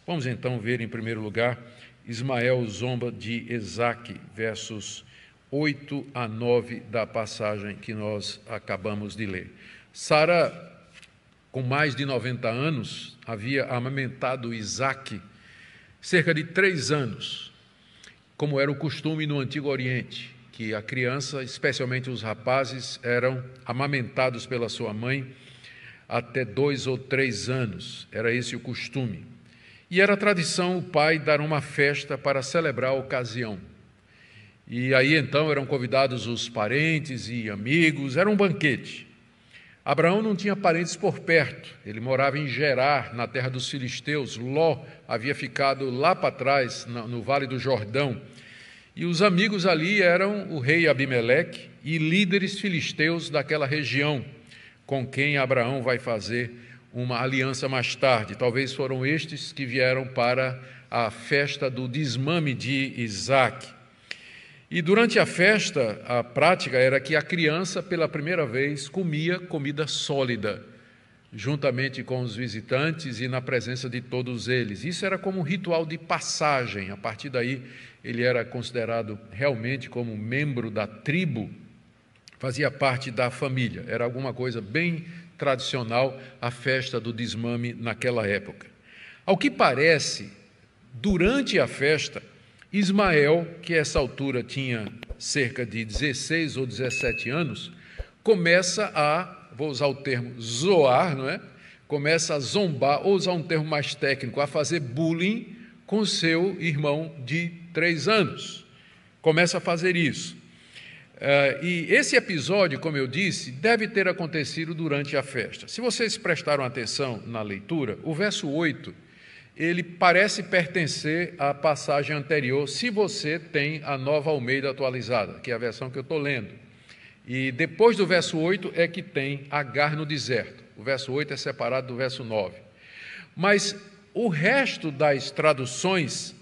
Vamos então ver, em primeiro lugar, Ismael zomba de Isaque, versos 8 a 9 da passagem que nós acabamos de ler. Sara, com mais de 90 anos, havia amamentado Isaque cerca de 3 anos, como era o costume no Antigo Oriente, que a criança, especialmente os rapazes, eram amamentados pela sua mãe até 2 ou 3 anos. Era esse o costume. E era tradição o pai dar uma festa para celebrar a ocasião. E aí então eram convidados os parentes e amigos, era um banquete. Abraão não tinha parentes por perto, ele morava em Gerar, na terra dos filisteus. Ló havia ficado lá para trás, no Vale do Jordão. E os amigos ali eram o rei Abimeleque e líderes filisteus daquela região, com quem Abraão vai fazer uma aliança mais tarde. Talvez foram estes que vieram para a festa do desmame de Isaque. E durante a festa, a prática era que a criança, pela primeira vez, comia comida sólida, juntamente com os visitantes e na presença de todos eles. Isso era como um ritual de passagem. A partir daí, ele era considerado realmente como membro da tribo, fazia parte da família. Era alguma coisa bem tradicional, a festa do desmame naquela época. Ao que parece, durante a festa, Ismael, que a essa altura tinha cerca de 16 ou 17 anos, começa a, vou usar o termo zoar, não é? Começa a zombar, ou usar um termo mais técnico, a fazer bullying com seu irmão de 3 anos. Começa a fazer isso. E esse episódio, como eu disse, deve ter acontecido durante a festa. Se vocês prestaram atenção na leitura, o verso 8, ele parece pertencer à passagem anterior, se você tem a Nova Almeida atualizada, que é a versão que eu estou lendo. E depois do verso 8 é que tem Agar no deserto. O verso 8 é separado do verso 9. Mas o resto das traduções,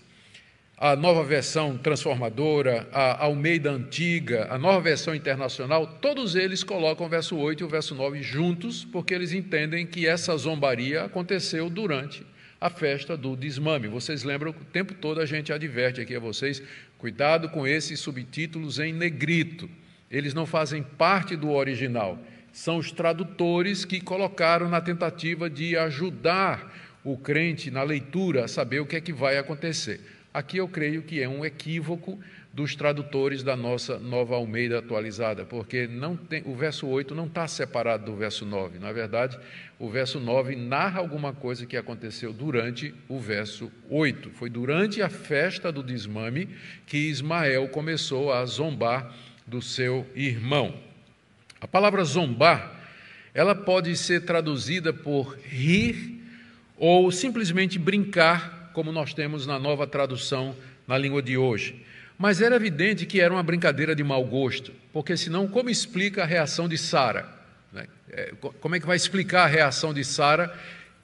a nova versão transformadora, a Almeida antiga, a nova versão internacional, todos eles colocam o verso 8 e o verso 9 juntos, porque eles entendem que essa zombaria aconteceu durante a festa do desmame. Vocês lembram, o tempo todo a gente adverte aqui a vocês, cuidado com esses subtítulos em negrito. Eles não fazem parte do original. São os tradutores que colocaram na tentativa de ajudar o crente na leitura a saber o que é que vai acontecer. Aqui eu creio que é um equívoco dos tradutores da nossa Nova Almeida atualizada, porque o verso 8 não está separado do verso 9. Na verdade, o verso 9 narra alguma coisa que aconteceu durante o verso 8. Foi durante a festa do desmame que Ismael começou a zombar do seu irmão. A palavra zombar, ela pode ser traduzida por rir ou simplesmente brincar, como nós temos na nova tradução na língua de hoje. Mas era evidente que era uma brincadeira de mau gosto, porque senão como explica a reação de Sara? Como é que vai explicar a reação de Sara,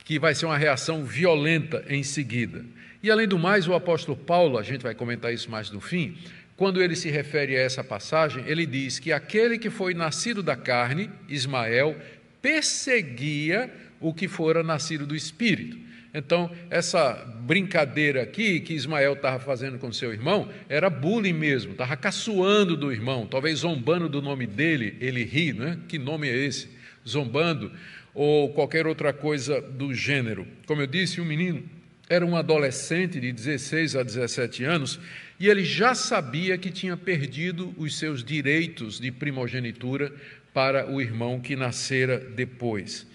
que vai ser uma reação violenta em seguida? E além do mais, o apóstolo Paulo, a gente vai comentar isso mais no fim, quando ele se refere a essa passagem, ele diz que aquele que foi nascido da carne, Ismael, perseguia o que fora nascido do Espírito. Então, essa brincadeira aqui que Ismael estava fazendo com seu irmão era bullying mesmo, estava caçoando do irmão, talvez zombando do nome dele, ele ri, né? Que nome é esse? Zombando, ou qualquer outra coisa do gênero. Como eu disse, o menino era um adolescente de 16 a 17 anos e ele já sabia que tinha perdido os seus direitos de primogenitura para o irmão que nascera depois.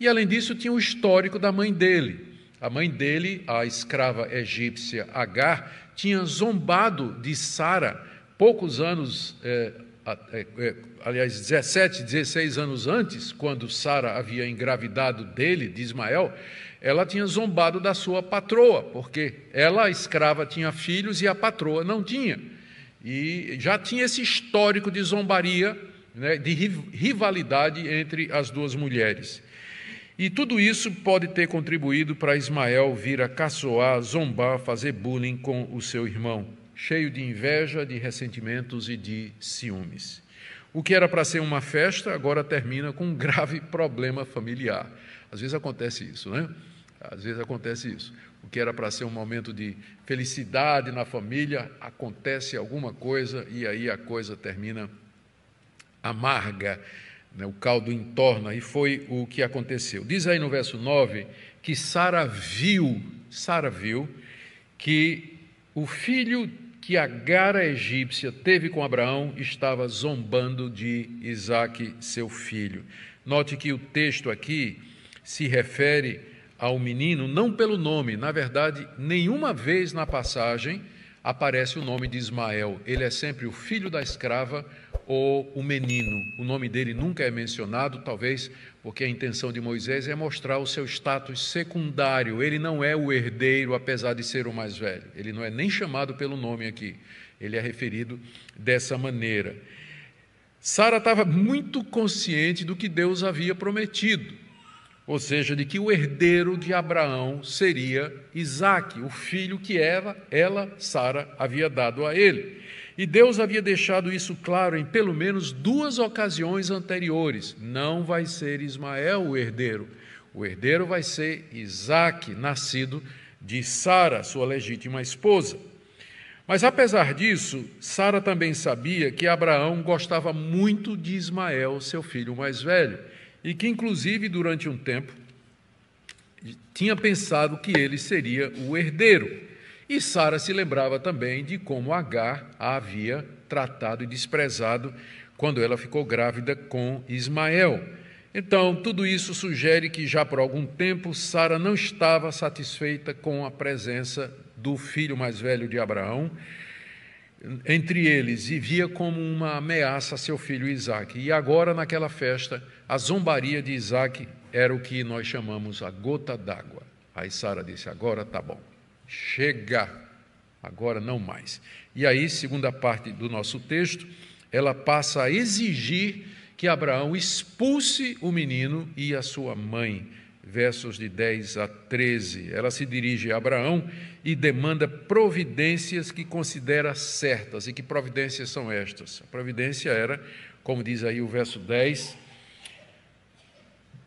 E, além disso, tinha o histórico da mãe dele. A mãe dele, a escrava egípcia Agar, tinha zombado de Sara poucos anos, aliás, 17, 16 anos antes, quando Sara havia engravidado dele, de Ismael, ela tinha zombado da sua patroa, porque ela, a escrava, tinha filhos e a patroa não tinha. E já tinha esse histórico de zombaria, né, de rivalidade entre as duas mulheres. E tudo isso pode ter contribuído para Ismael vir a caçoar, zombar, fazer bullying com o seu irmão, cheio de inveja, de ressentimentos e de ciúmes. O que era para ser uma festa, agora termina com um grave problema familiar. Às vezes acontece isso, né? Às vezes acontece isso. o que era para ser um momento de felicidade na família, acontece alguma coisa e aí a coisa termina amarga, né? O caldo entorna, e foi o que aconteceu. Diz aí no verso 9 que Sara viu que o filho que Agar a egípcia teve com Abraão estava zombando de Isaque, seu filho. Note que o texto aqui se refere ao menino não pelo nome. Na verdade, nenhuma vez na passagem aparece o nome de Ismael. Ele é sempre o filho da escrava ou o menino. O nome dele nunca é mencionado, talvez porque a intenção de Moisés é mostrar o seu status secundário. Ele não é o herdeiro, apesar de ser o mais velho. Ele não é nem chamado pelo nome aqui. Ele é referido dessa maneira. Sara estava muito consciente do que Deus havia prometido, ou seja, de que o herdeiro de Abraão seria Isaque, o filho que ela, Sara, havia dado a ele. E Deus havia deixado isso claro em pelo menos 2 ocasiões anteriores. Não vai ser Ismael o herdeiro vai ser Isaque, nascido de Sara, sua legítima esposa. Mas apesar disso, Sara também sabia que Abraão gostava muito de Ismael, seu filho mais velho, e que inclusive durante um tempo tinha pensado que ele seria o herdeiro. E Sara se lembrava também de como Agar a havia tratado e desprezado quando ela ficou grávida com Ismael. Então, tudo isso sugere que já por algum tempo Sara não estava satisfeita com a presença do filho mais velho de Abraão entre eles e via como uma ameaça a seu filho Isaque. E agora, naquela festa, a zombaria de Isaque era o que nós chamamos a gota d'água. Aí Sara disse: agora tá bom. Chega, agora não mais. E aí, segunda parte do nosso texto, ela passa a exigir que Abraão expulse o menino e a sua mãe. Versos de 10 a 13. Ela se dirige a Abraão e demanda providências que considera certas. E que providências são estas? A providência era, como diz aí o verso 10,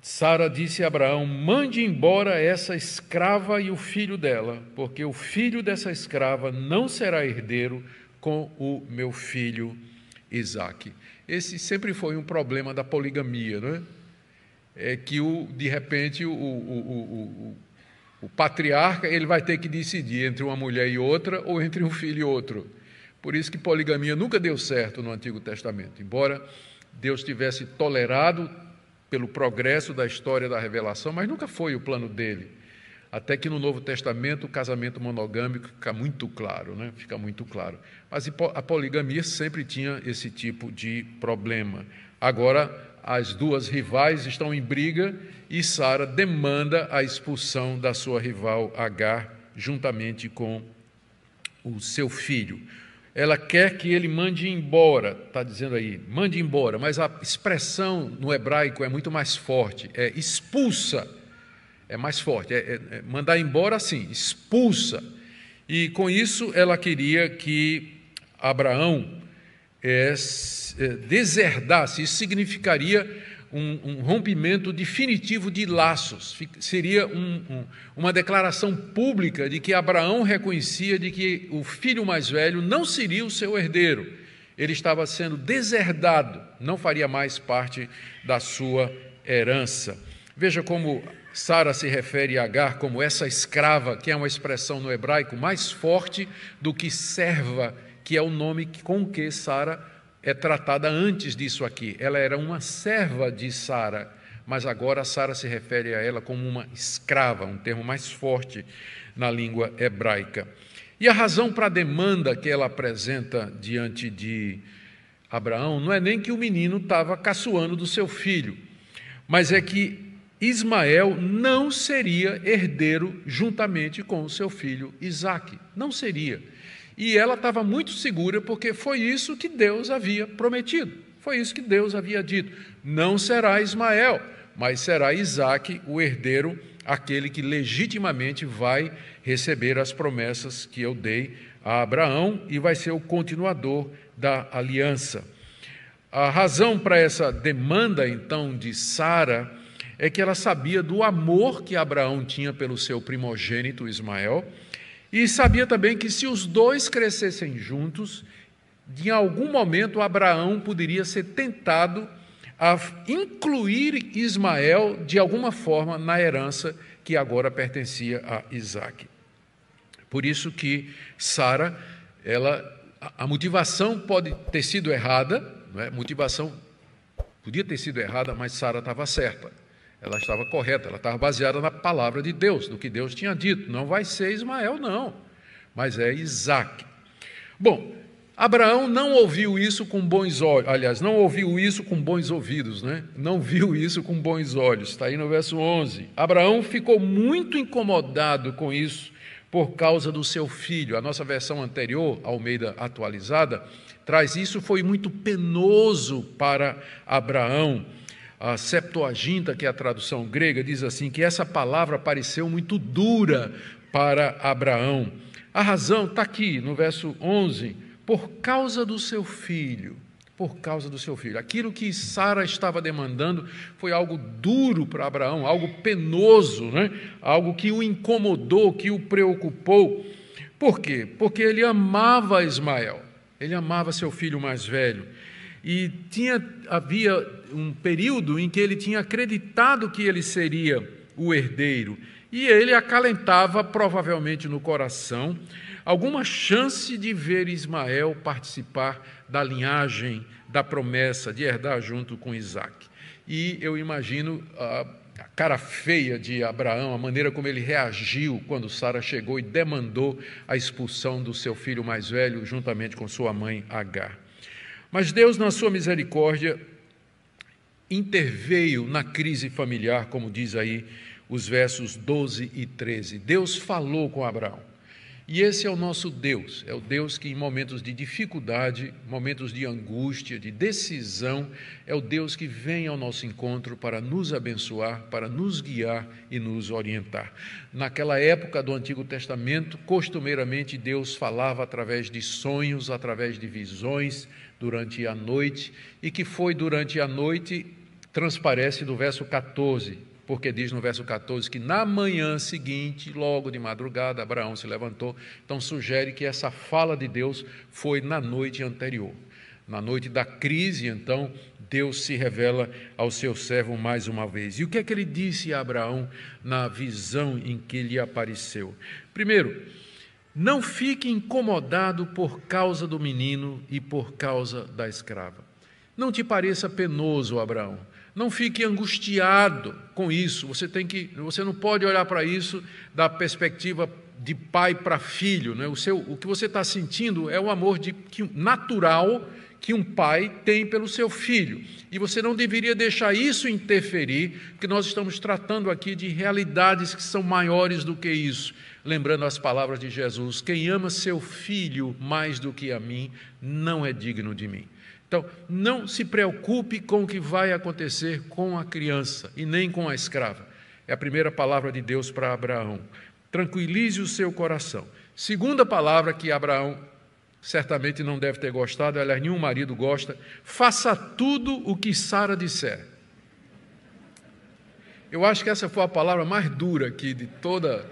Sara disse a Abraão: mande embora essa escrava e o filho dela, porque o filho dessa escrava não será herdeiro com o meu filho Isaque. Esse sempre foi um problema da poligamia, não é? É que, de repente, o patriarca ele vai ter que decidir entre uma mulher e outra ou entre um filho e outro. Por isso que poligamia nunca deu certo no Antigo Testamento, embora Deus tivesse tolerado pelo progresso da história da revelação, mas nunca foi o plano dele. Até que no Novo Testamento o casamento monogâmico fica muito claro, né? Fica muito claro. Mas a poligamia sempre tinha esse tipo de problema. Agora, as duas rivais estão em briga e Sara demanda a expulsão da sua rival Agar, juntamente com o seu filho. Ela quer que ele mande embora, está dizendo aí, mande embora, mas a expressão no hebraico é muito mais forte, é expulsa, é mais forte, mandar embora assim, expulsa. E com isso ela queria que Abraão deserdasse. Isso significaria um rompimento definitivo de laços. Seria uma declaração pública de que Abraão reconhecia de que o filho mais velho não seria o seu herdeiro. Ele estava sendo deserdado, não faria mais parte da sua herança. Veja como Sara se refere a Agar como essa escrava, que é uma expressão no hebraico mais forte do que serva, que é o nome com que Sara é tratada antes disso aqui. Ela era uma serva de Sara, mas agora Sara se refere a ela como uma escrava, um termo mais forte na língua hebraica. E a razão para a demanda que ela apresenta diante de Abraão não é nem que o menino estava caçoando do seu filho, mas é que Ismael não seria herdeiro juntamente com o seu filho Isaque. Não seria. E ela estava muito segura, porque foi isso que Deus havia prometido, foi isso que Deus havia dito: não será Ismael, mas será Isaque o herdeiro, aquele que legitimamente vai receber as promessas que eu dei a Abraão e vai ser o continuador da aliança. A razão para essa demanda, então, de Sara é que ela sabia do amor que Abraão tinha pelo seu primogênito Ismael, e sabia também que se os dois crescessem juntos, em algum momento Abraão poderia ser tentado a incluir Ismael de alguma forma na herança que agora pertencia a Isaque. Por isso que Sara, a motivação pode ter sido errada, não é? Motivação podia ter sido errada, mas Sara estava certa. Ela estava correta, ela estava baseada na palavra de Deus, no que Deus tinha dito. Não vai ser Ismael, não, mas é Isaque. Bom, Abraão não ouviu isso com bons olhos, aliás, não ouviu isso com bons ouvidos, né? Não viu isso com bons olhos, está aí no verso 11. Abraão ficou muito incomodado com isso por causa do seu filho. A nossa versão anterior, Almeida atualizada, traz isso, foi muito penoso para Abraão. A Septuaginta, que é a tradução grega, diz assim, que essa palavra pareceu muito dura para Abraão. A razão está aqui, no verso 11, por causa do seu filho, por causa do seu filho. Aquilo que Sara estava demandando foi algo duro para Abraão, algo penoso, né? Algo que o incomodou, que o preocupou. Por quê? Porque ele amava Ismael, ele amava seu filho mais velho. E havia um período em que ele tinha acreditado que ele seria o herdeiro, e ele acalentava provavelmente no coração alguma chance de ver Ismael participar da linhagem, da promessa de herdar junto com Isaque. E eu imagino a cara feia de Abraão, a maneira como ele reagiu quando Sara chegou e demandou a expulsão do seu filho mais velho juntamente com sua mãe Agar. Mas Deus, na sua misericórdia, interveio na crise familiar, como diz aí os versos 12 e 13. Deus falou com Abraão. E esse é o nosso Deus, é o Deus que em momentos de dificuldade, momentos de angústia, de decisão, é o Deus que vem ao nosso encontro para nos abençoar, para nos guiar e nos orientar. Naquela época do Antigo Testamento, costumeiramente Deus falava através de sonhos, através de visões durante a noite, e que foi durante a noite, transparece do verso 14, porque diz no verso 14 que na manhã seguinte, logo de madrugada, Abraão se levantou. Então sugere que essa fala de Deus foi na noite anterior. Na noite da crise, então, Deus se revela ao seu servo mais uma vez. E o que é que ele disse a Abraão na visão em que lhe apareceu? Primeiro, não fique incomodado por causa do menino e por causa da escrava. Não te pareça penoso, Abraão. Não fique angustiado com isso. Você não pode olhar para isso da perspectiva de pai para filho, né? O que você está sentindo é o amor natural que um pai tem pelo seu filho. E você não deveria deixar isso interferir, porque nós estamos tratando aqui de realidades que são maiores do que isso. Lembrando as palavras de Jesus: quem ama seu filho mais do que a mim, não é digno de mim. Então, não se preocupe com o que vai acontecer com a criança e nem com a escrava. É a primeira palavra de Deus para Abraão. Tranquilize o seu coração. Segunda palavra que Abraão certamente não deve ter gostado, aliás, nenhum marido gosta: faça tudo o que Sara disser. Eu acho que essa foi a palavra mais dura aqui de toda,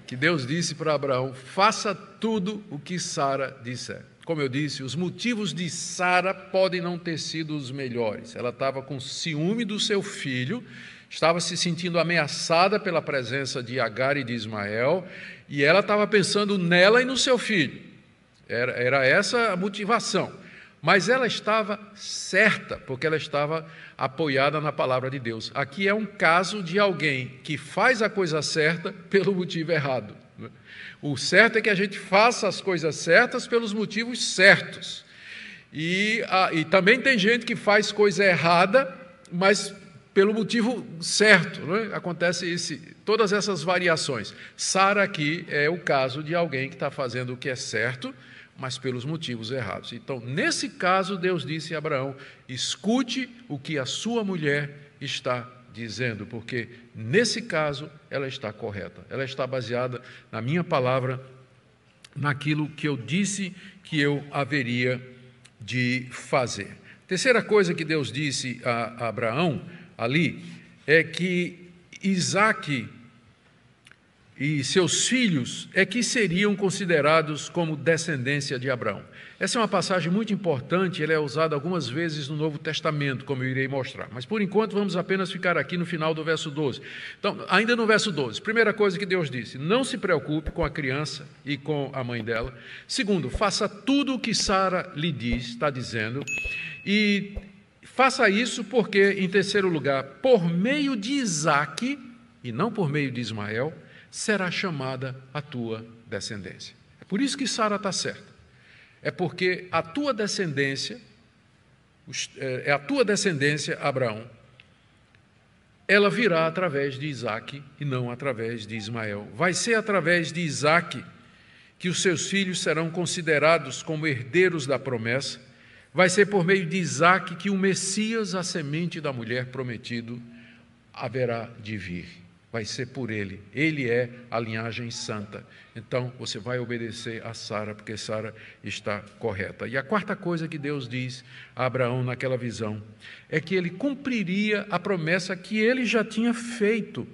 que Deus disse para Abraão: faça tudo o que Sara disser. Como eu disse, os motivos de Sara podem não ter sido os melhores. Ela estava com ciúme do seu filho, estava se sentindo ameaçada pela presença de Agar e de Ismael, e ela estava pensando nela e no seu filho. Era essa a motivação. Mas ela estava certa, porque ela estava apoiada na palavra de Deus. Aqui é um caso de alguém que faz a coisa certa pelo motivo errado. O certo é que a gente faça as coisas certas pelos motivos certos. E também tem gente que faz coisa errada, mas pelo motivo certo, né? Acontece todas essas variações. Sara aqui é o caso de alguém que está fazendo o que é certo, mas pelos motivos errados. Então, nesse caso, Deus disse a Abraão: escute o que a sua mulher está dizendo, porque nesse caso ela está correta, ela está baseada na minha palavra, naquilo que eu disse que eu haveria de fazer. Terceira coisa que Deus disse a Abraão ali é que Isaque e seus filhos é que seriam considerados como descendência de Abraão. Essa é uma passagem muito importante, ela é usada algumas vezes no Novo Testamento, como eu irei mostrar. Mas, por enquanto, vamos apenas ficar aqui no final do verso 12. Então, ainda no verso 12, primeira coisa que Deus disse, não se preocupe com a criança e com a mãe dela. Segundo, faça tudo o que Sara lhe diz, está dizendo, e faça isso porque, em terceiro lugar, por meio de Isaque, e não por meio de Ismael, será chamada a tua descendência. É por isso que Sara está certa. É porque a tua descendência, Abraão, ela virá através de Isaque e não através de Ismael. Vai ser através de Isaque que os seus filhos serão considerados como herdeiros da promessa. Vai ser por meio de Isaque que o Messias, a semente da mulher prometido, haverá de vir. Vai ser por ele. Ele é a linhagem santa. Então, você vai obedecer a Sara, porque Sara está correta. E a quarta coisa que Deus diz a Abraão naquela visão é que ele cumpriria a promessa que ele já tinha feito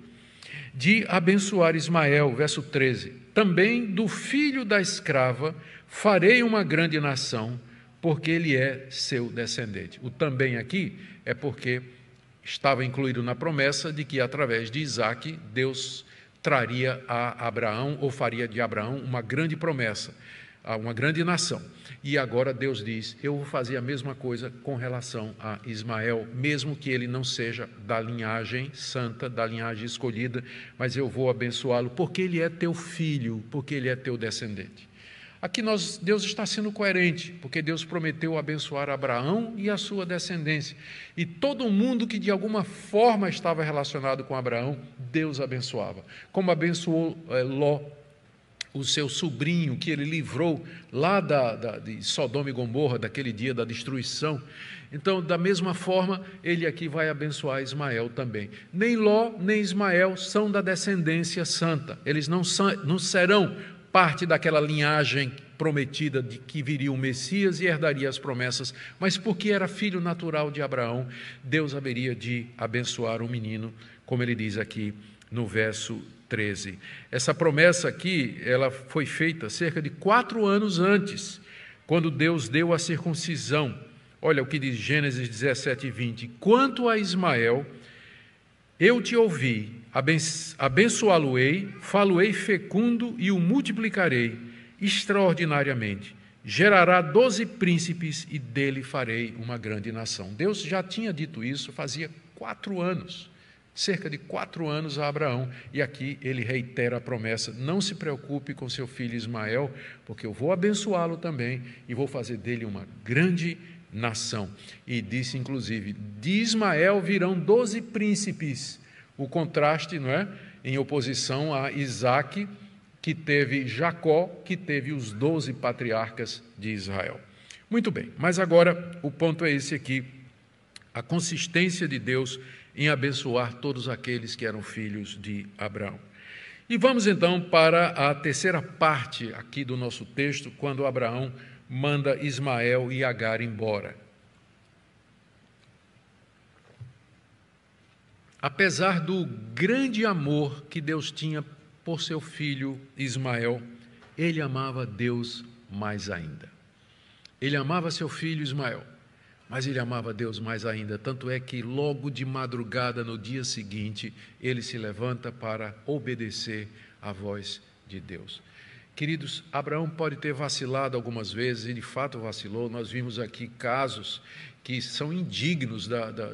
de abençoar Ismael, verso 13. Também do filho da escrava farei uma grande nação, porque ele é seu descendente. O também aqui é porque estava incluído na promessa de que, através de Isaque, Deus traria a Abraão, ou faria de Abraão, uma grande promessa, uma grande nação. E agora Deus diz, eu vou fazer a mesma coisa com relação a Ismael, mesmo que ele não seja da linhagem santa, da linhagem escolhida, mas eu vou abençoá-lo, porque ele é teu filho, porque ele é teu descendente. Aqui Deus está sendo coerente, porque Deus prometeu abençoar Abraão e a sua descendência. E todo mundo que de alguma forma estava relacionado com Abraão, Deus abençoava. Como abençoou Ló, o seu sobrinho, que ele livrou lá de Sodoma e Gomorra, daquele dia da destruição. Então, da mesma forma, ele aqui vai abençoar Ismael também. Nem Ló, nem Ismael são da descendência santa. Eles não serão parte daquela linhagem prometida de que viria o Messias e herdaria as promessas, mas porque era filho natural de Abraão, Deus haveria de abençoar o menino, como ele diz aqui no verso 13. Essa promessa aqui, ela foi feita cerca de 4 anos antes, quando Deus deu a circuncisão. Olha o que diz Gênesis 17, 20. Quanto a Ismael, eu te ouvi, abençoá-lo-ei, falo-ei fecundo e o multiplicarei extraordinariamente. Gerará 12 príncipes e dele farei uma grande nação. Deus já tinha dito isso fazia 4 anos, cerca de 4 anos a Abraão, e aqui ele reitera a promessa, não se preocupe com seu filho Ismael, porque eu vou abençoá-lo também e vou fazer dele uma grande nação. E disse inclusive, de Ismael virão 12 príncipes, o contraste, não é? Em oposição a Isaque, que teve Jacó, que teve os 12 patriarcas de Israel. Muito bem, mas agora o ponto é esse aqui, a consistência de Deus em abençoar todos aqueles que eram filhos de Abraão. E vamos então para a terceira parte aqui do nosso texto, quando Abraão manda Ismael e Agar embora. Apesar do grande amor que Deus tinha por seu filho Ismael, ele amava Deus mais ainda. Ele amava seu filho Ismael, mas ele amava Deus mais ainda, tanto é que logo de madrugada, no dia seguinte, ele se levanta para obedecer à voz de Deus. Queridos, Abraão pode ter vacilado algumas vezes, e de fato vacilou. Nós vimos aqui casos que são indignos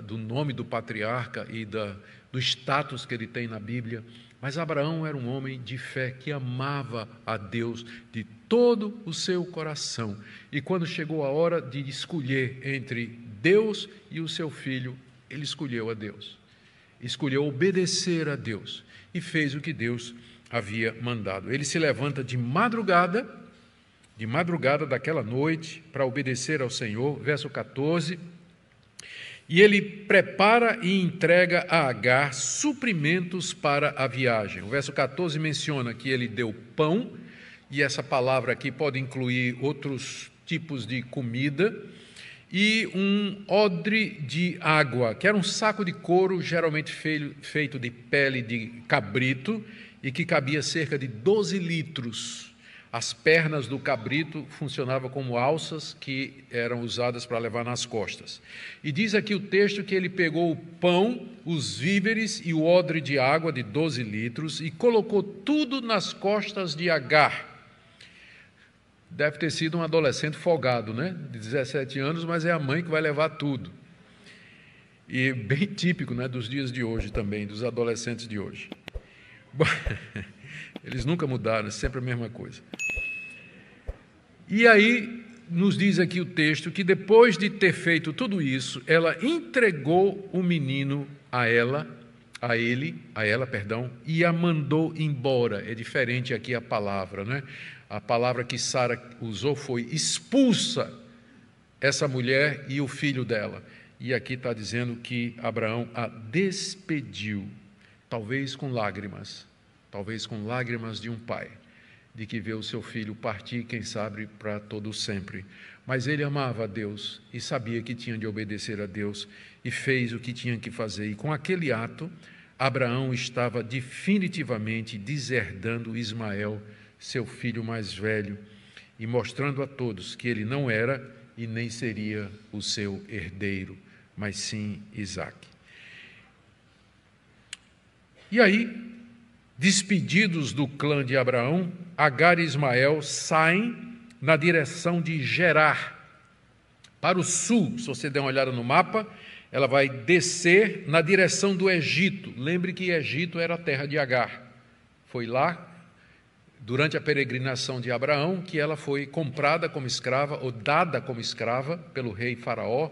do nome do patriarca e do status que ele tem na Bíblia, mas Abraão era um homem de fé que amava a Deus de todo o seu coração, e quando chegou a hora de escolher entre Deus e o seu filho, ele escolheu a Deus, escolheu obedecer a Deus, e fez o que Deus havia mandado. Ele se levanta de madrugada daquela noite, para obedecer ao Senhor, verso 14, e ele prepara e entrega a Agar suprimentos para a viagem. O verso 14 menciona que ele deu pão, e essa palavra aqui pode incluir outros tipos de comida, e um odre de água, que era um saco de couro, geralmente feito de pele de cabrito, e que cabia cerca de 12 litros. As pernas do cabrito funcionavam como alças que eram usadas para levar nas costas. E diz aqui o texto que ele pegou o pão, os víveres e o odre de água de 12 litros e colocou tudo nas costas de Agar. Deve ter sido um adolescente folgado, né? De 17 anos, mas é a mãe que vai levar tudo. E bem típico, né, dos dias de hoje também, dos adolescentes de hoje. Bom, eles nunca mudaram, é sempre a mesma coisa. E aí, nos diz aqui o texto que depois de ter feito tudo isso, ela entregou o menino a ela, e a mandou embora. É diferente aqui a palavra, né? A palavra que Sara usou foi expulsa essa mulher e o filho dela. E aqui está dizendo que Abraão a despediu, talvez com lágrimas de um pai, de que vê o seu filho partir, quem sabe, para todo sempre. Mas ele amava a Deus e sabia que tinha de obedecer a Deus e fez o que tinha que fazer. E com aquele ato, Abraão estava definitivamente deserdando Ismael, seu filho mais velho, e mostrando a todos que ele não era e nem seria o seu herdeiro, mas sim Isaque. E aí, despedidos do clã de Abraão, Agar e Ismael saem na direção de Gerar, para o sul. Se você der uma olhada no mapa, ela vai descer na direção do Egito. Lembre que Egito era a terra de Agar. Foi lá, durante a peregrinação de Abraão, que ela foi comprada como escrava, ou dada como escrava, pelo rei Faraó,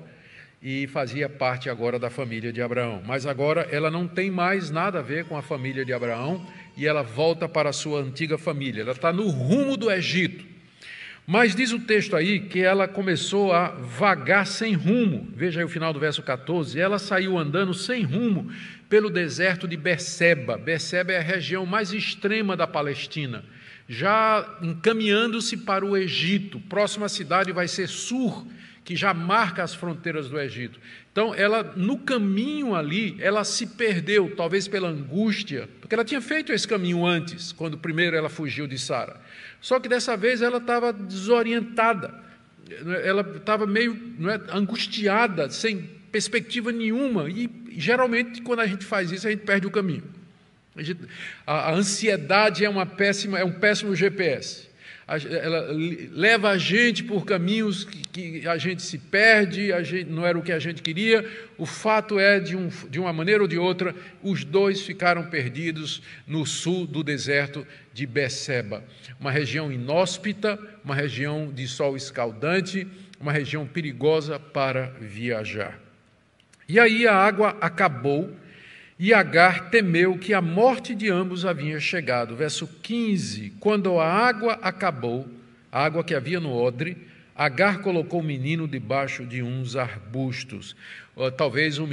e fazia parte agora da família de Abraão. Mas agora ela não tem mais nada a ver com a família de Abraão e ela volta para a sua antiga família. Ela está no rumo do Egito. Mas diz o texto aí que ela começou a vagar sem rumo. Veja aí o final do verso 14. Ela saiu andando sem rumo pelo deserto de Berseba. Berseba é a região mais extrema da Palestina, já encaminhando-se para o Egito. Próxima cidade vai ser Sur, que já marca as fronteiras do Egito. Então, ela, no caminho ali, ela se perdeu, talvez pela angústia, porque ela tinha feito esse caminho antes, quando primeiro ela fugiu de Sara. Só que dessa vez ela estava desorientada, ela estava meio angustiada, sem perspectiva nenhuma, e geralmente quando a gente faz isso, a gente perde o caminho. A ansiedade é um péssimo GPS. Ela leva a gente por caminhos que a gente se perde, não era o que a gente queria. O fato é, de uma maneira ou de outra, os dois ficaram perdidos no sul do deserto de Berseba, uma região inóspita, uma região de sol escaldante, uma região perigosa para viajar. E aí a água acabou, e Agar temeu que a morte de ambos havia chegado. Verso 15, quando a água acabou, a água que havia no odre, Agar colocou o menino debaixo de uns arbustos. Talvez o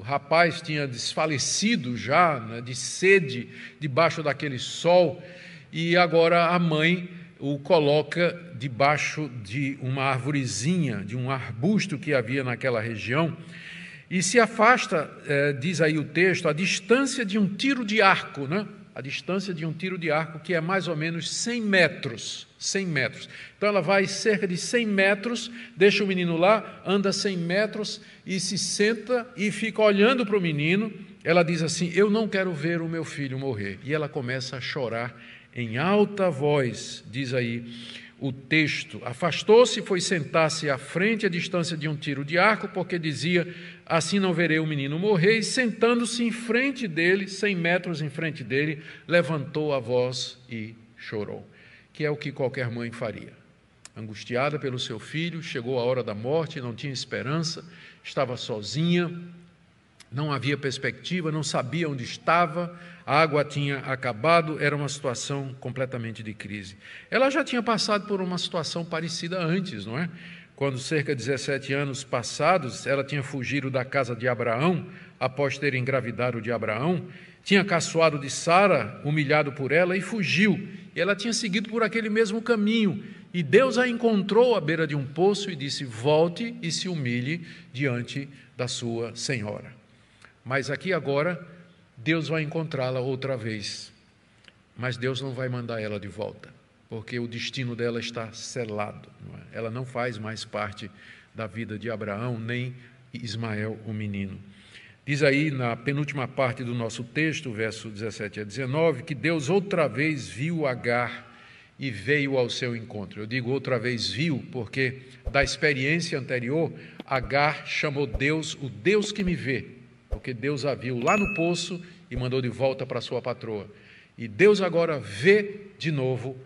rapaz tinha desfalecido já, né, de sede, debaixo daquele sol, e agora a mãe o coloca debaixo de uma arvorezinha, de um arbusto que havia naquela região, e se afasta, diz aí o texto, a distância de um tiro de arco, né? A distância de um tiro de arco, que é mais ou menos 100 metros. 100 metros. Então ela vai cerca de 100 metros, deixa o menino lá, anda 100 metros e se senta e fica olhando para o menino. Ela diz assim: eu não quero ver o meu filho morrer. E ela começa a chorar em alta voz, diz aí o texto. Afastou-se e foi sentar-se à frente, à distância de um tiro de arco, porque dizia: assim não verei o menino morrer. E sentando-se em frente dele, 100 metros em frente dele, levantou a voz e chorou. Que é o que qualquer mãe faria. Angustiada pelo seu filho, chegou a hora da morte, não tinha esperança, estava sozinha, não havia perspectiva, não sabia onde estava, a água tinha acabado, era uma situação completamente de crise. Ela já tinha passado por uma situação parecida antes, não é? Quando, cerca de 17 anos passados, ela tinha fugido da casa de Abraão, após ter engravidado de Abraão, tinha caçoado de Sara, humilhado por ela, e fugiu. E ela tinha seguido por aquele mesmo caminho, e Deus a encontrou à beira de um poço e disse: volte e se humilhe diante da sua senhora. Mas aqui agora, Deus vai encontrá-la outra vez, mas Deus não vai mandar ela de volta, porque o destino dela está selado, não é? Ela não faz mais parte da vida de Abraão, nem Ismael, o menino. Diz aí na penúltima parte do nosso texto, verso 17 a 19, que Deus outra vez viu Agar e veio ao seu encontro. Eu digo outra vez viu, porque da experiência anterior, Agar chamou Deus o Deus que me vê, porque Deus a viu lá no poço e mandou de volta para sua patroa. E Deus agora vê de novo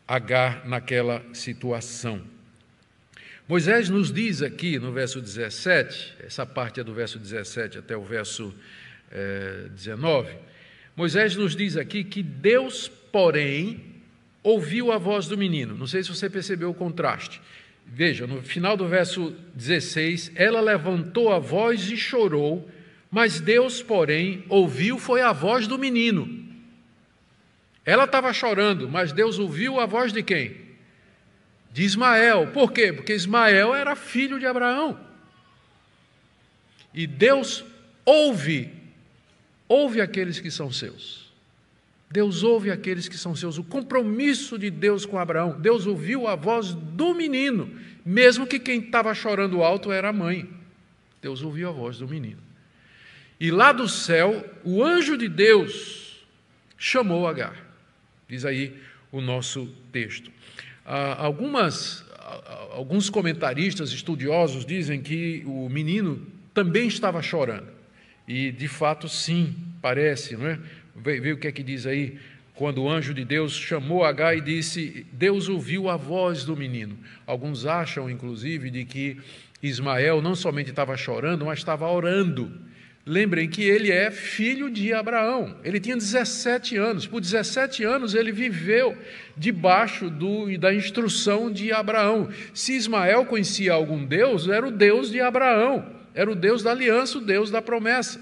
Agar naquela situação. Moisés nos diz aqui no verso 17, essa parte é do verso 17 até o verso 19, Moisés nos diz aqui que Deus, porém, ouviu a voz do menino. Não sei se você percebeu o contraste. Veja, no final do verso 16, ela levantou a voz e chorou, mas Deus, porém, ouviu foi a voz do menino. Ela estava chorando, mas Deus ouviu a voz de quem? De Ismael. Por quê? Porque Ismael era filho de Abraão. E Deus ouve aqueles que são seus. Deus ouve aqueles que são seus. O compromisso de Deus com Abraão. Deus ouviu a voz do menino, mesmo que quem estava chorando alto era a mãe. Deus ouviu a voz do menino. E lá do céu, o anjo de Deus chamou Agar. Diz aí o nosso texto. Alguns comentaristas estudiosos dizem que o menino também estava chorando. E, de fato, sim, parece, não é? Vê o que é que diz aí, quando o anjo de Deus chamou Agar e disse, Deus ouviu a voz do menino. Alguns acham, inclusive, de que Ismael não somente estava chorando, mas estava orando. Lembrem que ele é filho de Abraão, ele tinha 17 anos, por 17 anos ele viveu debaixo da instrução de Abraão. Se Ismael conhecia algum Deus, era o Deus de Abraão, era o Deus da aliança, o Deus da promessa.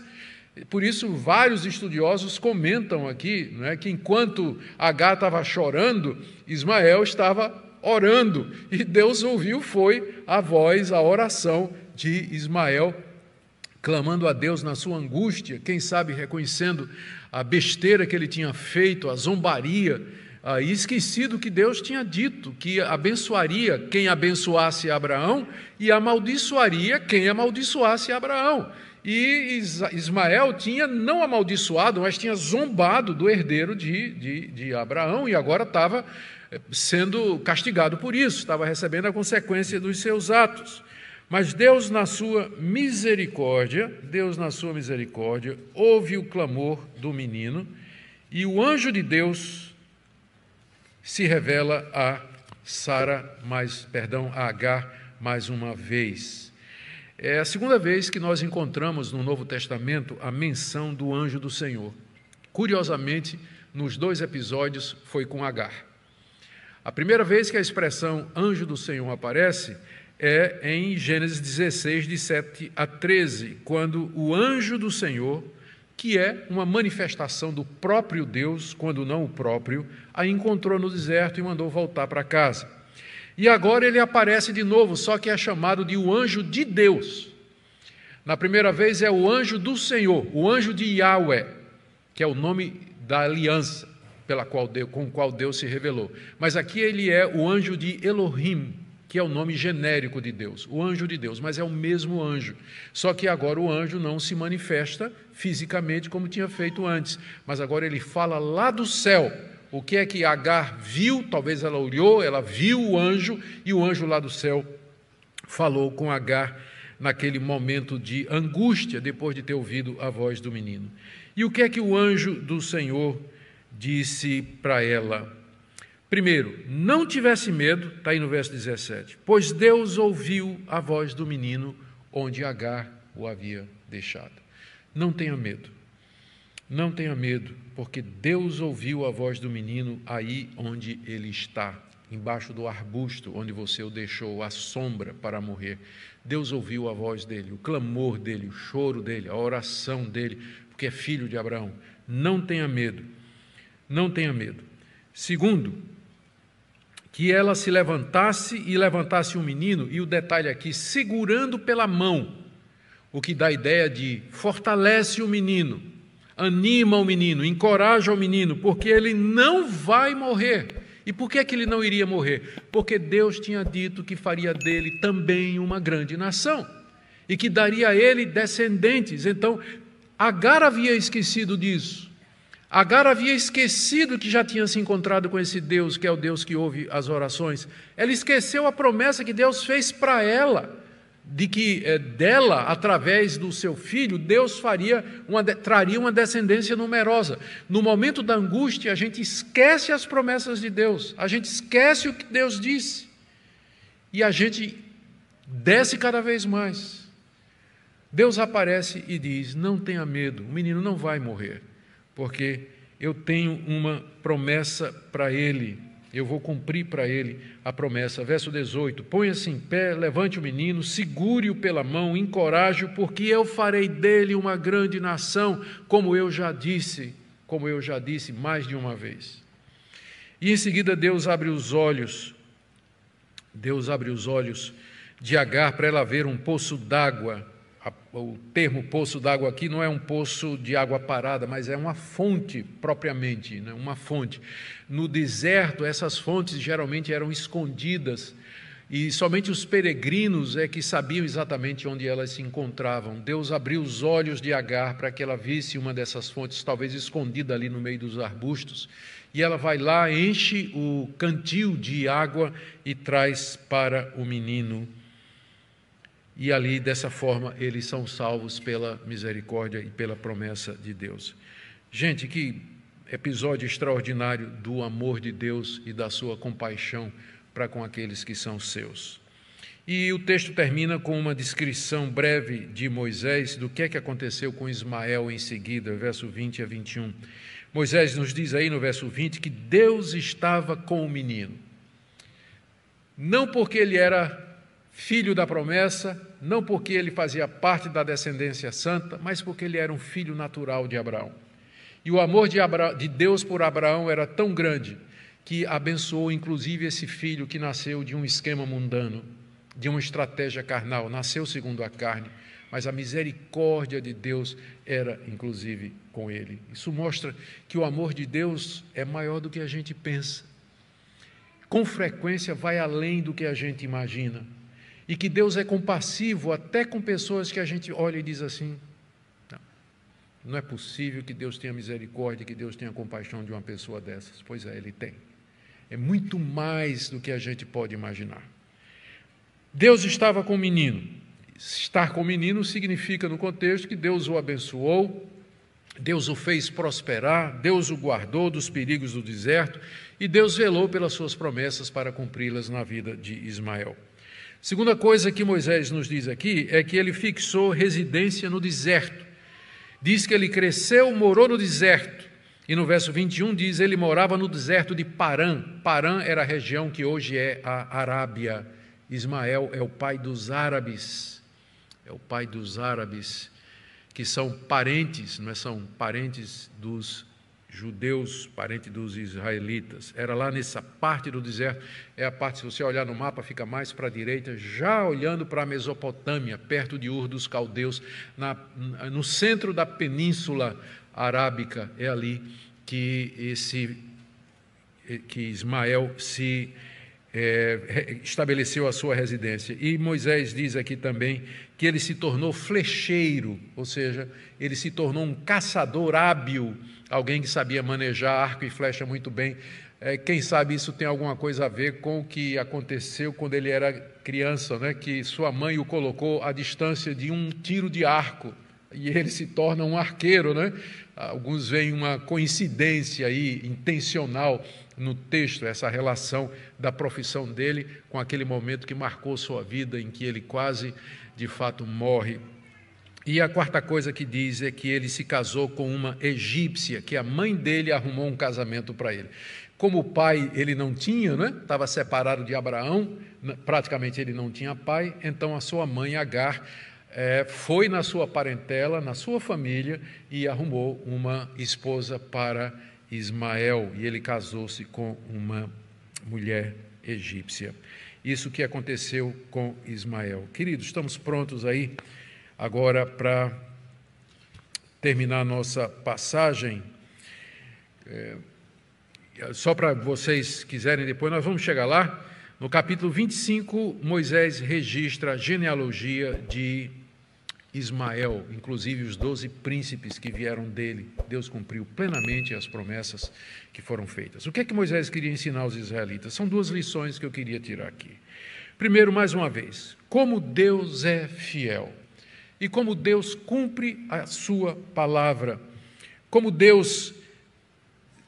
Por isso, vários estudiosos comentam aqui, não é, que enquanto Agar estava chorando, Ismael estava orando, e Deus ouviu foi a voz, a oração de Ismael, clamando a Deus na sua angústia, quem sabe reconhecendo a besteira que ele tinha feito, a zombaria, e esquecido que Deus tinha dito que abençoaria quem abençoasse Abraão e amaldiçoaria quem amaldiçoasse Abraão. E Ismael tinha não amaldiçoado, mas tinha zombado do herdeiro de Abraão e agora estava sendo castigado por isso, estava recebendo a consequência dos seus atos. Mas Deus na sua misericórdia, ouve o clamor do menino e o anjo de Deus se revela a Agar mais uma vez. É a segunda vez que nós encontramos no Novo Testamento a menção do anjo do Senhor. Curiosamente, nos 2 episódios foi com Agar. A primeira vez que a expressão anjo do Senhor aparece é em Gênesis 16, de 7 a 13, quando o anjo do Senhor, que é uma manifestação do próprio Deus, quando não o próprio, a encontrou no deserto e mandou voltar para casa. E agora ele aparece de novo, só que é chamado de o anjo de Deus. Na primeira vez é o anjo do Senhor, o anjo de Yahweh, que é o nome da aliança com o qual Deus se revelou. Mas aqui ele é o anjo de Elohim, que é o nome genérico de Deus, o anjo de Deus, mas é o mesmo anjo. Só que agora o anjo não se manifesta fisicamente como tinha feito antes, mas agora ele fala lá do céu. O que é que Agar viu? Talvez ela olhou, ela viu o anjo, e o anjo lá do céu falou com Agar naquele momento de angústia, depois de ter ouvido a voz do menino. E o que é que o anjo do Senhor disse para ela? Primeiro, não tivesse medo, está aí no verso 17, pois Deus ouviu a voz do menino onde Agar o havia deixado. Não tenha medo, porque Deus ouviu a voz do menino aí onde ele está, embaixo do arbusto onde você o deixou, à sombra para morrer. Deus ouviu a voz dele, o clamor dele, o choro dele, a oração dele, porque é filho de Abraão. Não tenha medo, não tenha medo. Segundo, que ela se levantasse e levantasse um menino, e o detalhe aqui, segurando pela mão, o que dá a ideia de fortalece o menino, anima o menino, encoraja o menino, porque ele não vai morrer. E por que é que ele não iria morrer? Porque Deus tinha dito que faria dele também uma grande nação, e que daria a ele descendentes. Então, Agar havia esquecido disso. Agar havia esquecido que já tinha se encontrado com esse Deus, que é o Deus que ouve as orações. Ela esqueceu a promessa que Deus fez para ela, de que dela, através do seu filho, Deus traria uma descendência numerosa. No momento da angústia, a gente esquece as promessas de Deus, a gente esquece o que Deus disse, e a gente desce cada vez mais. Deus aparece e diz: não tenha medo, o menino não vai morrer, porque eu tenho uma promessa para ele, eu vou cumprir para ele a promessa. Verso 18, ponha-se em pé, levante o menino, segure-o pela mão, encoraje-o, porque eu farei dele uma grande nação, como eu já disse mais de uma vez. E em seguida Deus abre os olhos de Agar para ela ver um poço d'água. O termo poço d'água aqui não é um poço de água parada, mas é uma fonte propriamente, né? Uma fonte. No deserto, essas fontes geralmente eram escondidas e somente os peregrinos é que sabiam exatamente onde elas se encontravam. Deus abriu os olhos de Agar para que ela visse uma dessas fontes, talvez escondida ali no meio dos arbustos, e ela vai lá, enche o cantil de água e traz para o menino. E ali, dessa forma, eles são salvos pela misericórdia e pela promessa de Deus. Gente, que episódio extraordinário do amor de Deus e da sua compaixão para com aqueles que são seus. E o texto termina com uma descrição breve de Moisés, do que é que aconteceu com Ismael em seguida, verso 20 a 21. Moisés nos diz aí no verso 20 que Deus estava com o menino. Não porque ele era filho da promessa, não porque ele fazia parte da descendência santa, mas porque ele era um filho natural de Abraão. E o amor de Deus por Abraão era tão grande que abençoou inclusive esse filho que nasceu de um esquema mundano, de uma estratégia carnal, nasceu segundo a carne, mas a misericórdia de Deus era inclusive com ele. Isso mostra que o amor de Deus é maior do que a gente pensa. Com frequência vai além do que a gente imagina. E que Deus é compassivo até com pessoas que a gente olha e diz assim: não é possível que Deus tenha misericórdia, que Deus tenha compaixão de uma pessoa dessas. Pois é, Ele tem. É muito mais do que a gente pode imaginar. Deus estava com o menino. Estar com o menino significa, no contexto, que Deus o abençoou, Deus o fez prosperar, Deus o guardou dos perigos do deserto e Deus velou pelas suas promessas para cumpri-las na vida de Ismael. Segunda coisa que Moisés nos diz aqui é que ele fixou residência no deserto. Diz que ele cresceu, morou no deserto. E no verso 21 diz, ele morava no deserto de Parã. Parã era a região que hoje é a Arábia. Ismael é o pai dos árabes. É o pai dos árabes, que são parentes, não é? São parentes dos judeus, parente dos israelitas. Era lá nessa parte do deserto, é a parte, se você olhar no mapa, fica mais para a direita, já olhando para a Mesopotâmia, perto de Ur dos Caldeus, no centro da Península Arábica, é ali que Ismael se estabeleceu a sua residência. E Moisés diz aqui também que ele se tornou flecheiro, ou seja, ele se tornou um caçador hábil, alguém que sabia manejar arco e flecha muito bem. Quem sabe isso tem alguma coisa a ver com o que aconteceu quando ele era criança, né? Que sua mãe o colocou à distância de um tiro de arco, e ele se torna um arqueiro, né? Alguns veem uma coincidência aí, intencional, no texto, essa relação da profissão dele com aquele momento que marcou sua vida, em que ele quase, de fato, morre. E a quarta coisa que diz é que ele se casou com uma egípcia, que a mãe dele arrumou um casamento para ele. Como o pai ele não tinha, né? Estava separado de Abraão, praticamente ele não tinha pai, então a sua mãe, Agar, foi na sua parentela, na sua família, e arrumou uma esposa para Ismael, e ele casou-se com uma mulher egípcia. Isso que aconteceu com Ismael. Queridos, estamos prontos aí agora para terminar a nossa passagem. Só para vocês quiserem depois, nós vamos chegar lá. No capítulo 25, Moisés registra a genealogia de Ismael, inclusive os 12 príncipes que vieram dele. Deus cumpriu plenamente as promessas que foram feitas. O que é que Moisés queria ensinar aos israelitas? São duas lições que eu queria tirar aqui. Primeiro, mais uma vez, como Deus é fiel e como Deus cumpre a sua palavra, como Deus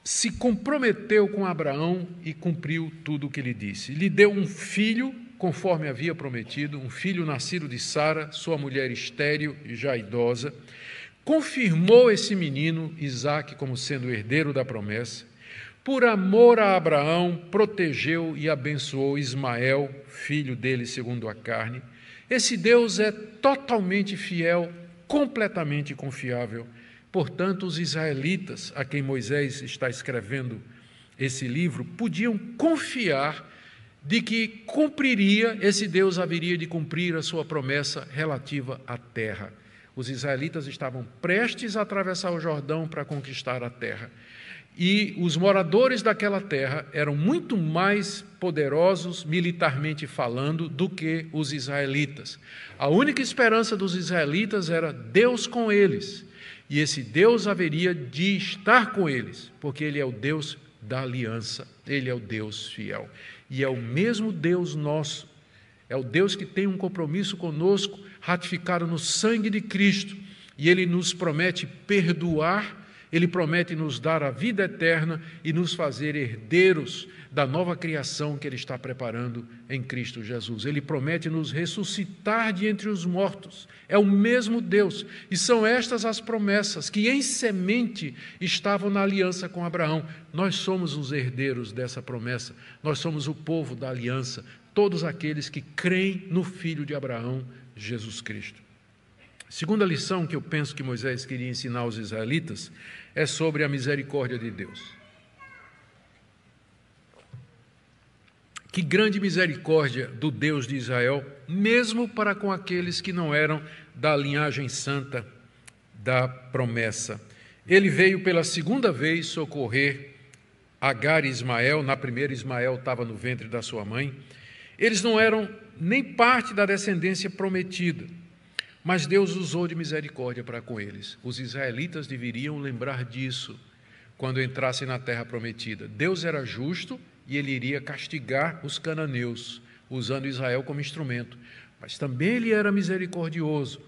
se comprometeu com Abraão e cumpriu tudo o que ele disse. Lhe deu um filho, conforme havia prometido, um filho nascido de Sara, sua mulher estéril e já idosa. Confirmou esse menino, Isaque, como sendo herdeiro da promessa. Por amor a Abraão, protegeu e abençoou Ismael, filho dele segundo a carne. Esse Deus é totalmente fiel, completamente confiável. Portanto, os israelitas, a quem Moisés está escrevendo esse livro, podiam confiar de que cumpriria, esse Deus haveria de cumprir a sua promessa relativa à terra. Os israelitas estavam prestes a atravessar o Jordão para conquistar a terra. E os moradores daquela terra eram muito mais poderosos, militarmente falando, do que os israelitas. A única esperança dos israelitas era Deus com eles. E esse Deus haveria de estar com eles, porque Ele é o Deus da aliança, Ele é o Deus fiel. E é o mesmo Deus nosso, é o Deus que tem um compromisso conosco, ratificado no sangue de Cristo. E Ele nos promete perdoar, Ele promete nos dar a vida eterna e nos fazer herdeiros da nova criação que Ele está preparando em Cristo Jesus. Ele promete nos ressuscitar de entre os mortos. É o mesmo Deus. E são estas as promessas que em semente estavam na aliança com Abraão. Nós somos os herdeiros dessa promessa. Nós somos o povo da aliança. Todos aqueles que creem no Filho de Abraão, Jesus Cristo. Segunda lição que eu penso que Moisés queria ensinar aos israelitas é sobre a misericórdia de Deus. Que grande misericórdia do Deus de Israel, mesmo para com aqueles que não eram da linhagem santa da promessa. Ele veio pela segunda vez socorrer Agar e Ismael. Na primeira, Ismael estava no ventre da sua mãe. Eles não eram nem parte da descendência prometida, mas Deus usou de misericórdia para com eles. Os israelitas deveriam lembrar disso quando entrassem na terra prometida. Deus era justo e Ele iria castigar os cananeus, usando Israel como instrumento. Mas também Ele era misericordioso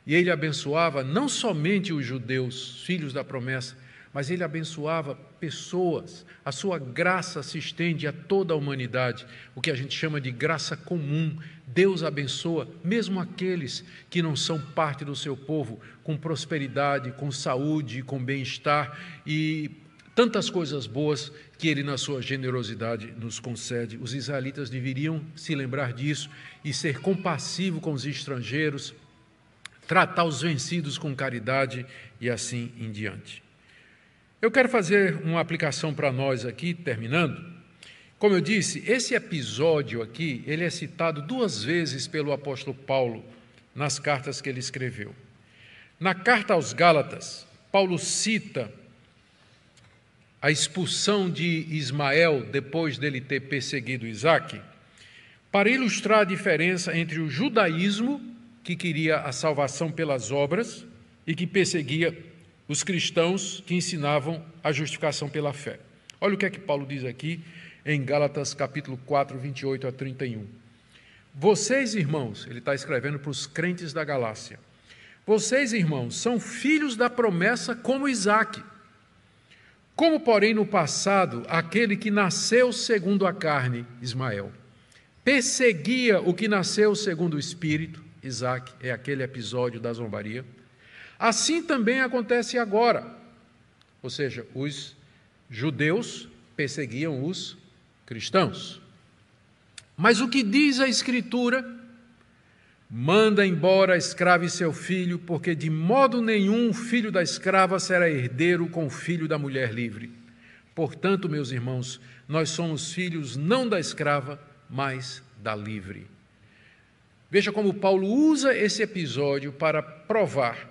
e Ele abençoava não somente os judeus, filhos da promessa, mas Ele abençoava pessoas. A sua graça se estende a toda a humanidade, o que a gente chama de graça comum. Deus abençoa mesmo aqueles que não são parte do seu povo, com prosperidade, com saúde, com bem-estar e tantas coisas boas que Ele, na sua generosidade, nos concede. Os israelitas deveriam se lembrar disso e ser compassivo com os estrangeiros, tratar os vencidos com caridade e assim em diante. Eu quero fazer uma aplicação para nós aqui, terminando. Como eu disse, esse episódio aqui, ele é citado 2 vezes pelo apóstolo Paulo nas cartas que ele escreveu. Na carta aos Gálatas, Paulo cita a expulsão de Ismael depois dele ter perseguido Isaque, para ilustrar a diferença entre o judaísmo, que queria a salvação pelas obras, e que perseguia os cristãos que ensinavam a justificação pela fé. Olha o que é que Paulo diz aqui em Gálatas capítulo 4, 28 a 31. Vocês, irmãos, ele está escrevendo para os crentes da Galácia, vocês, irmãos, são filhos da promessa como Isaque. Como, porém, no passado, aquele que nasceu segundo a carne, Ismael, perseguia o que nasceu segundo o Espírito, Isaque, é aquele episódio da zombaria, assim também acontece agora. Ou seja, os judeus perseguiam os cristãos. Mas o que diz a Escritura? Manda embora a escrava e seu filho, porque de modo nenhum o filho da escrava será herdeiro com o filho da mulher livre. Portanto, meus irmãos, nós somos filhos não da escrava, mas da livre. Veja como Paulo usa esse episódio para provar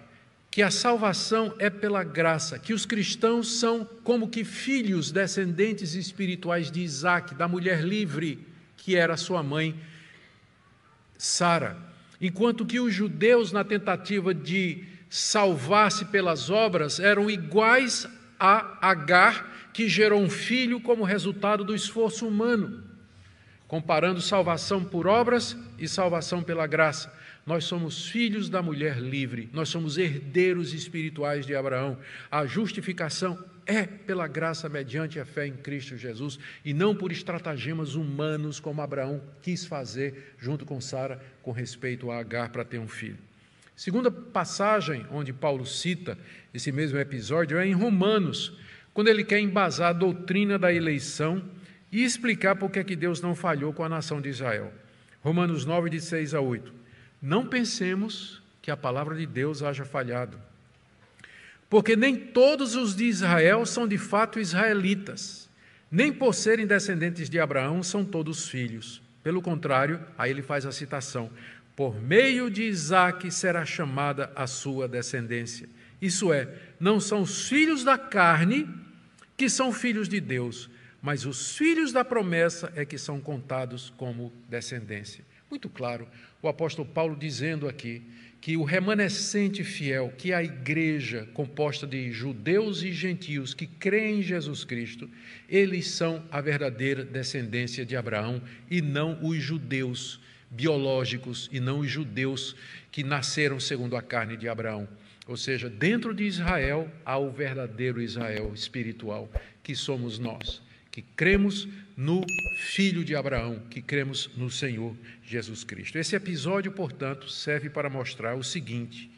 que a salvação é pela graça, que os cristãos são como que filhos descendentes espirituais de Isaque, da mulher livre, que era sua mãe, Sara. Enquanto que os judeus, na tentativa de salvar-se pelas obras, eram iguais a Agar, que gerou um filho como resultado do esforço humano. Comparando salvação por obras e salvação pela graça. Nós somos filhos da mulher livre, nós somos herdeiros espirituais de Abraão. A justificação é pela graça mediante a fé em Cristo Jesus e não por estratagemas humanos como Abraão quis fazer junto com Sara com respeito a Agar para ter um filho. Segunda passagem onde Paulo cita esse mesmo episódio é em Romanos, quando ele quer embasar a doutrina da eleição e explicar por que é que Deus não falhou com a nação de Israel. Romanos 9, de 6 a 8. Não pensemos que a palavra de Deus haja falhado, porque nem todos os de Israel são de fato israelitas, nem por serem descendentes de Abraão são todos filhos. Pelo contrário, aí ele faz a citação, por meio de Isaque será chamada a sua descendência. Isso é, não são os filhos da carne que são filhos de Deus, mas os filhos da promessa é que são contados como descendência. Muito claro, o apóstolo Paulo dizendo aqui que o remanescente fiel, que é a igreja composta de judeus e gentios que creem em Jesus Cristo, eles são a verdadeira descendência de Abraão e não os judeus biológicos e não os judeus que nasceram segundo a carne de Abraão. Ou seja, dentro de Israel há o verdadeiro Israel espiritual, que somos nós, que cremos no Filho de Abraão, que cremos no Senhor Jesus Cristo. Esse episódio, portanto, serve para mostrar o seguinte,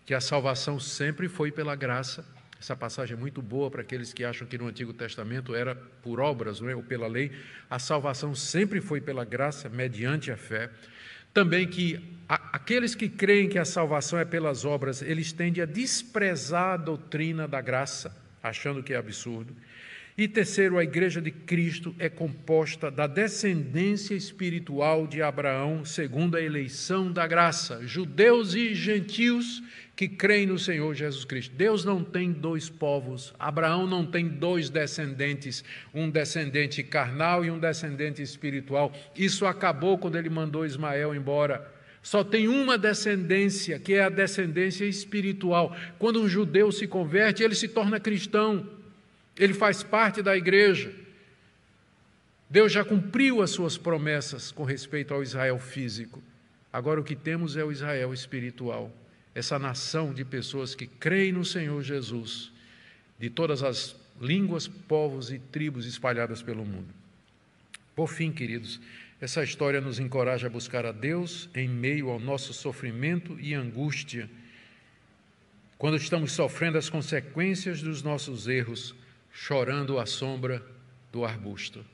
que a salvação sempre foi pela graça. Essa passagem é muito boa para aqueles que acham que no Antigo Testamento era por obras, não é? Ou pela lei. A salvação sempre foi pela graça, mediante a fé. Também que aqueles que creem que a salvação é pelas obras, eles tendem a desprezar a doutrina da graça, achando que é absurdo. E terceiro, a igreja de Cristo é composta da descendência espiritual de Abraão, segundo a eleição da graça, judeus e gentios que creem no Senhor Jesus Cristo. Deus não tem dois povos, Abraão não tem dois descendentes, um descendente carnal e um descendente espiritual. Isso acabou quando ele mandou Ismael embora. Só tem uma descendência, que é a descendência espiritual. Quando um judeu se converte, ele se torna cristão. Ele faz parte da igreja. Deus já cumpriu as suas promessas com respeito ao Israel físico. Agora o que temos é o Israel espiritual. Essa nação de pessoas que creem no Senhor Jesus, de todas as línguas, povos e tribos espalhadas pelo mundo. Por fim, queridos, essa história nos encoraja a buscar a Deus em meio ao nosso sofrimento e angústia, quando estamos sofrendo as consequências dos nossos erros, chorando à sombra do arbusto.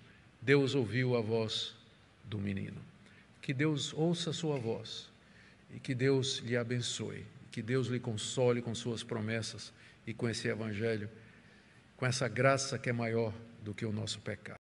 Deus ouviu a voz do menino. Que Deus ouça a sua voz e que Deus lhe abençoe, que Deus lhe console com suas promessas e com esse evangelho, com essa graça que é maior do que o nosso pecado.